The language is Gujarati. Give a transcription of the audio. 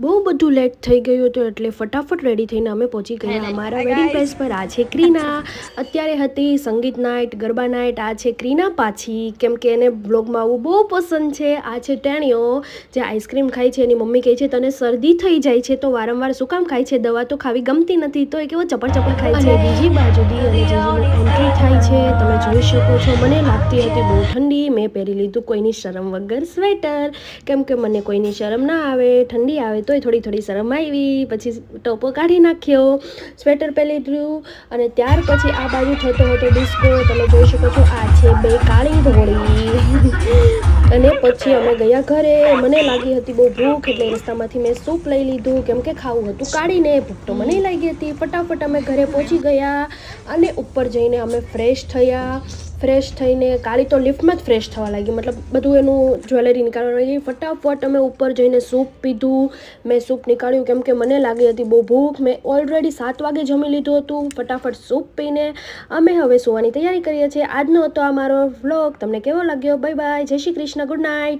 બહુ બધું લેટ થઈ ગયું હતું એટલે ફટાફટ રેડી થઈને અમે પહોંચી ગયા અમારા વેડિંગ પ્લેસ પર. આ છે ક્રીના. અત્યારે હતી સંગીત નાઇટ, ગરબા નાઇટ. આ છે ક્રીના પાછી, કેમ કે એને બ્લોગમાં આવવું બહુ પસંદ છે. આ છે ટેણીઓ જે આઈસ્ક્રીમ ખાય છે. એની મમ્મી કહે છે તને શરદી થઈ જાય છે તો વારંવાર શું કામ ખાય છે, દવા તો ખાવી ગમતી નથી, તો એ કેવો ચપડ ચપડ ખાય છે. બીજી બાજુ દી અને જીજીની એન્ટ્રી થાય છે, તમે જોઈ શકો છો. મને લાગતી હતી બહુ ઠંડી, મેં પહેરી લીધું કોઈની શરમ વગર સ્વેટર, કેમ કે મને કોઈની શરમ ના આવે. ઠંડી આવે તોય થોડી થોડી શરમ આવી, પછી ટોપો કાઢી નાખ્યો, સ્વેટર પહેરી લીધું અને ત્યાર પછી આ બાજુ થતો હતો ડિસ્કો. તમે જોઈ શકો છો. આ છે બે કાળી ધોળી અને પછી અમે ગયા ઘરે. મને લાગી હતી બહુ ભૂખ એટલે રસ્તામાંથી મેં સૂપ લઈ લીધું, કેમ કે ખાવું હતું કાઢીને. ભૂખ તો મને લાગી હતી. ફટાફટ અમે ઘરે પહોંચી ગયા અને ઉપર જઈને અમે ફ્રેશ થયા. ફ્રેશ થઈને કાળી તો લિફ્ટમાં જ ફ્રેશ થવા લાગી, મતલબ બધું એનું જ્વેલરી નીકાળવા લાગી. ફટાફટ અમે ઉપર જઈને સૂપ પીધું. મેં સૂપ નીકાળ્યું કેમ કે મને લાગી હતી બહુ ભૂખ. મેં ઓલરેડી 7 વાગે જમી લીધું હતું. ફટાફટ સૂપ પીને અમે હવે સુવાની તૈયારી કરીએ છીએ. આજનો હતો આ મારો વ્લોગ. તમને કેવો લાગ્યો? બાય બાય, જય શ્રી કૃષ્ણ, ગુડ નાઇટ.